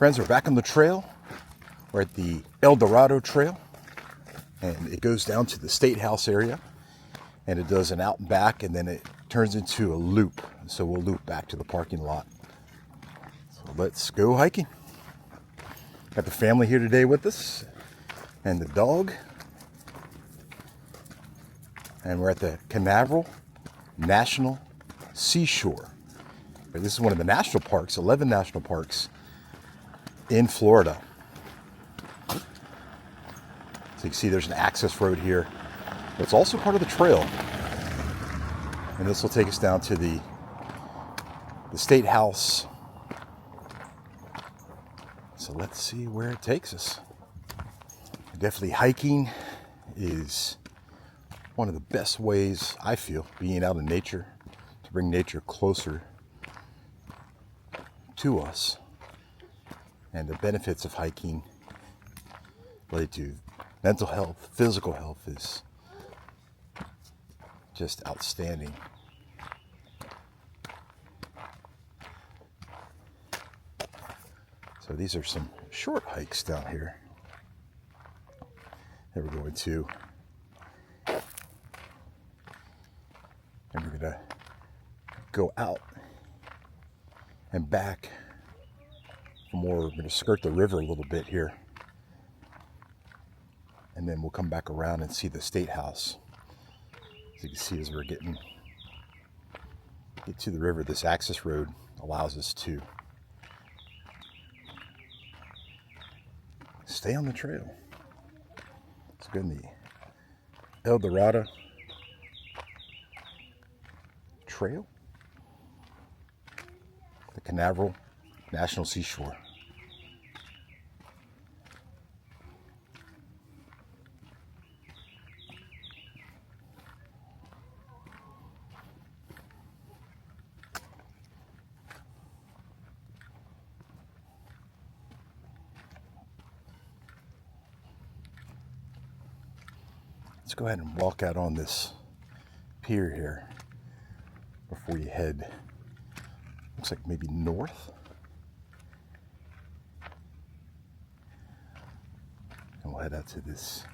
Friends, we're back on the trail. We're at the Eldora Trail, and it goes down to the State House area, and it does an out and back, and then it turns into a loop. So we'll loop back to the parking lot. So let's go hiking. Got the family here today with us, and the dog. And we're at the Canaveral National Seashore. This is one of the national parks, 11 national parks in Florida. So you can see there's an access road here. It's also part of the trail. And this will take us down to the State House. So let's see where it takes us. Definitely hiking is one of the best ways, I feel, being out in nature, to bring nature closer to us. And the benefits of hiking related to mental health, physical health is just outstanding. So these are some short hikes down here that we're going to. And we're going to go out and back for more. We're going to skirt the river a little bit here. And then we'll come back around and see the State House. As you can see, as we're get to the river, this access road allows us to stay on the trail. Let's go in the Eldora Trail, the Canaveral National Seashore. Let's go ahead and walk out on this pier here before you head, looks like maybe north. And we'll head out to this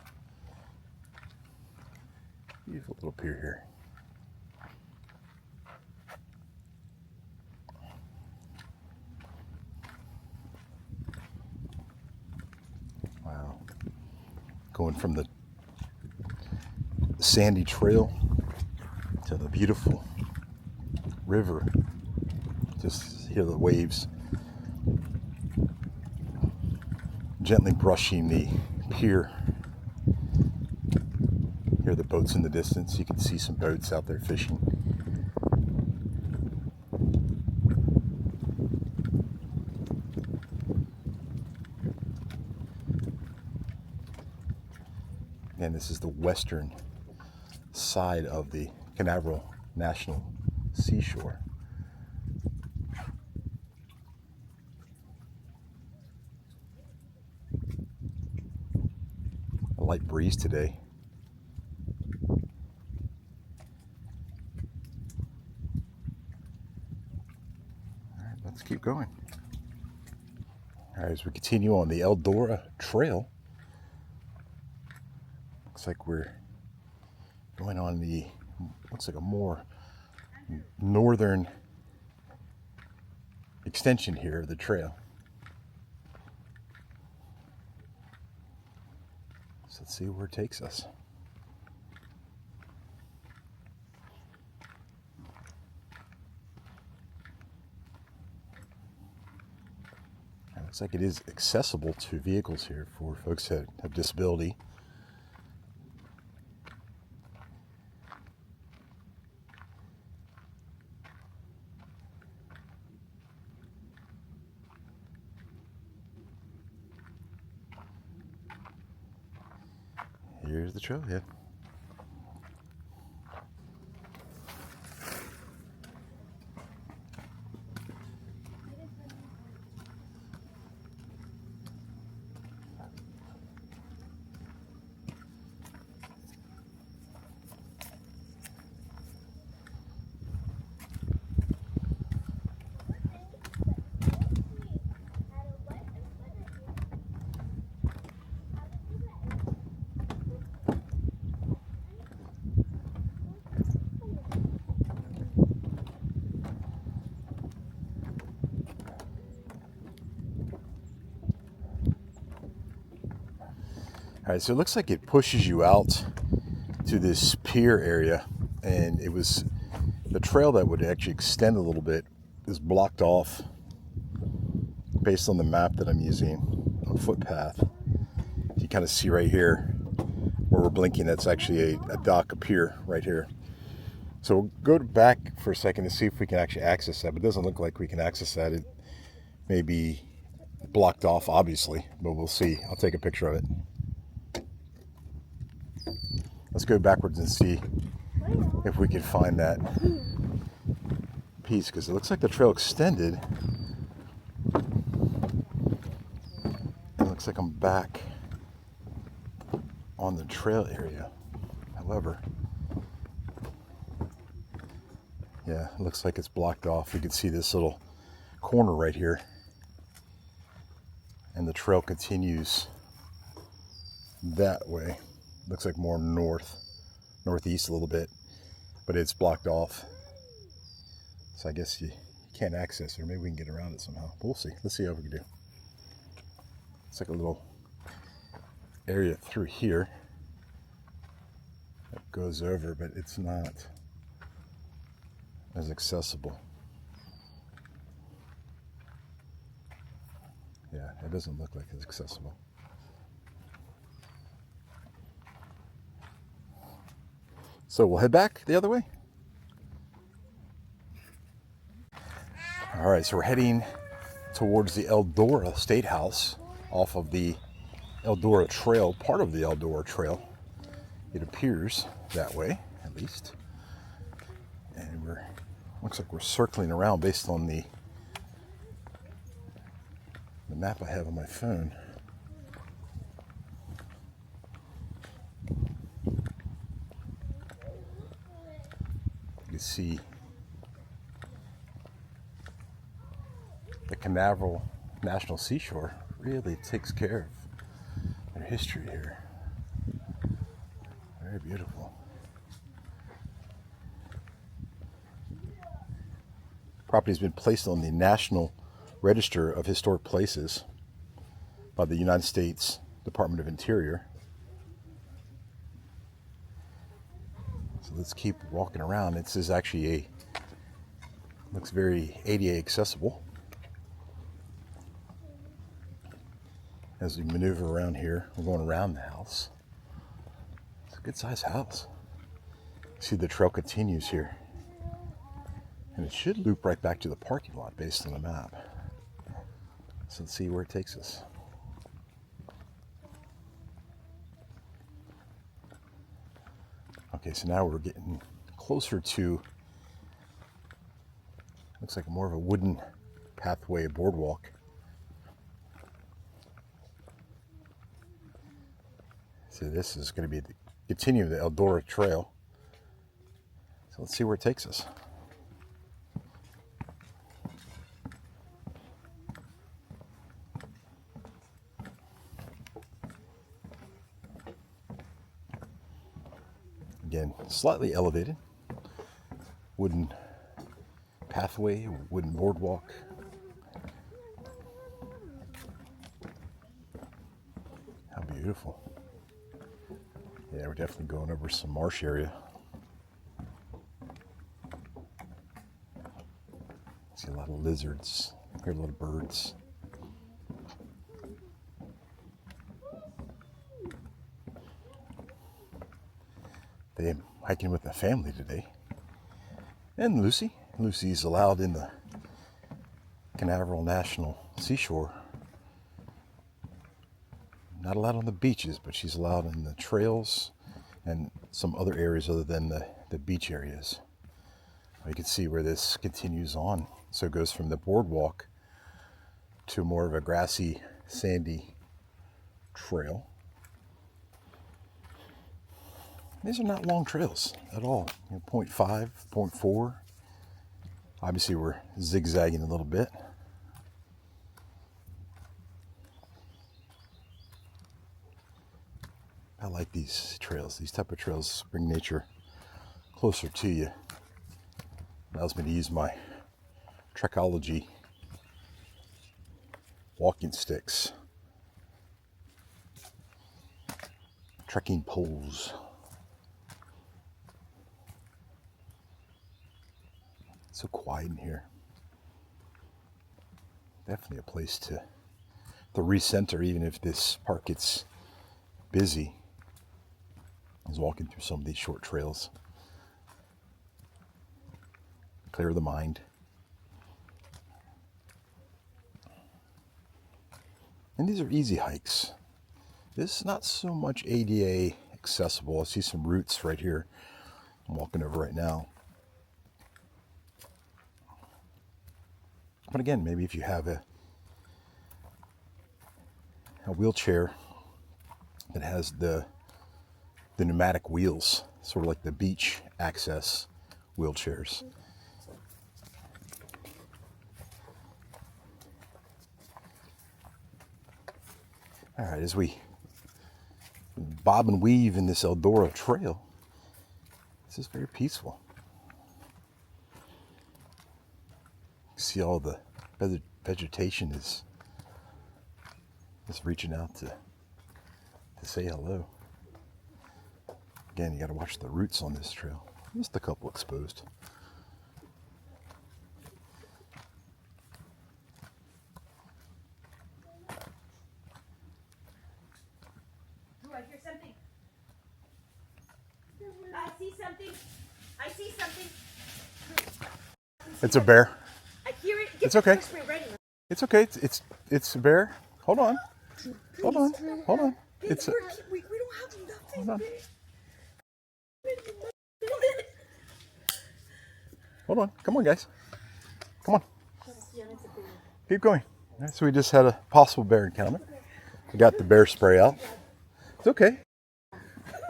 beautiful little pier here. Wow. Going from the sandy trail to the beautiful river. Just hear the waves gently brushing the pier. Hear the boats in the distance. You can see some boats out there fishing. And this is the western side of the Canaveral National Seashore. A light breeze today. All right, let's keep going. All right, as we continue on the Eldora Trail, looks like we're going on the, looks like a more northern extension here of the trail. So let's see where it takes us. It looks like it is accessible to vehicles here for folks that have disability. Here's the trailhead. All right, so it looks like it pushes you out to this pier area, and it was the trail that would actually extend a little bit is blocked off based on the map that I'm using, a footpath. You kind of see right here where we're blinking, that's actually a dock, a pier right here. So we'll go back for a second to see if we can actually access that, but it doesn't look like we can access that. It may be blocked off, obviously, but we'll see. I'll take a picture of it. Let's go backwards and see if we can find that piece, because it looks like the trail extended. It looks like I'm back on the trail area. However, yeah, it looks like it's blocked off. You can see this little corner right here, and the trail continues that way. Looks like more northeast a little bit, but it's blocked off. So I guess you can't access it, or maybe we can get around it somehow. But we'll see. Let's see how we can do. It's like a little area through here that goes over, but it's not as accessible. Yeah, it doesn't look like it's accessible. So we'll head back the other way. All right, so we're heading towards the Eldora State House off of the Eldora Trail, part of the Eldora Trail. It appears that way, at least. And looks like we're circling around based on the map I have on my phone. You can see the Canaveral National Seashore really takes care of their history here. Very beautiful. Property has been placed on the National Register of Historic Places by the United States Department of Interior. So let's keep walking around. This is actually looks very ADA accessible. As we maneuver around here, we're going around the house. It's a good sized house. See, the trail continues here. And it should loop right back to the parking lot based on the map. So let's see where it takes us. Okay, so now we're getting closer to, looks like more of a wooden pathway, a boardwalk. So this is going to be continue the Eldora Trail. So let's see where it takes us. Again, slightly elevated. Wooden pathway, wooden boardwalk. How beautiful. Yeah, we're definitely going over some marsh area. See a lot of lizards, hear a lot of birds. They am hiking with the family today. And Lucy. Lucy's allowed in the Canaveral National Seashore. Not allowed on the beaches, but she's allowed in the trails and some other areas other than the beach areas. You can see where this continues on. So it goes from the boardwalk to more of a grassy, sandy trail. These are not long trails at all. 0.5, 0.4. Obviously we're zigzagging a little bit. I like these trails. These type of trails bring nature closer to you. Allows me to use my Trekology walking sticks. trekking poles. It's so quiet in here. Definitely a place to recenter, even if this park gets busy. I was walking through some of these short trails. Clear the mind. And these are easy hikes. This is not so much ADA accessible. I see some roots right here. I'm walking over right now. But again, maybe if you have a wheelchair that has the pneumatic wheels, sort of like the beach access wheelchairs. All right, as we bob and weave in this Eldora Trail, this is very peaceful. See all the vegetation is reaching out to say hello. Again, you got to watch the roots on this trail. Just a couple exposed. Oh, I hear something. I see something. I see something. It's a bear. I hear it. It's okay. It's okay. It's a bear. Hold on. Hold on. Hold on. It's a, we don't have nothing. hold on. Hold on. Come on, guys. Come on. Keep going. All right, so we just had a possible bear encounter. We got the bear spray out. It's okay.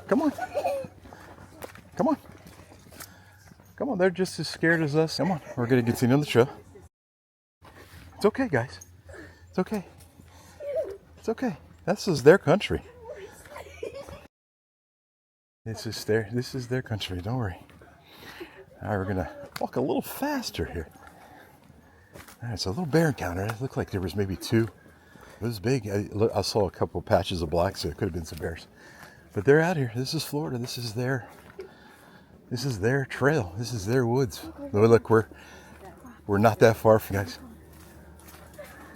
Come on. Come on. Come on. They're just as scared as us. Come on. We're going to continue on the show. It's okay, guys. It's okay. It's okay. This is their country. This is their country. Don't worry. All right, we're gonna walk a little faster here. All right, so a little bear encounter. It looked like there was maybe two. It was big. I saw a couple patches of black, so it could have been some bears. But they're out here. This is Florida. This is their trail. This is their woods. Look, we're not that far from you guys.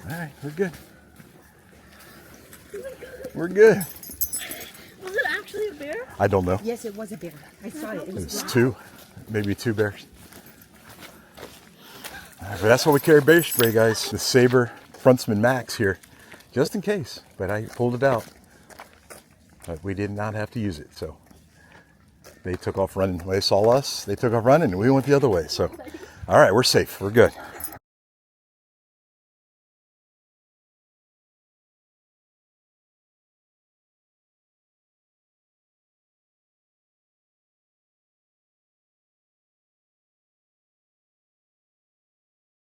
All right, we're good. We're good. Was it actually a bear? I don't know. Yes, it was a bear. I saw it. It was two, maybe two bears. But that's why we carry bear spray, guys. The Sabre Frontsman Max here, just in case. But I pulled it out. But we did not have to use it, so they took off running. When they saw us, they took off running, and we went the other way. So, all right, we're safe. We're good.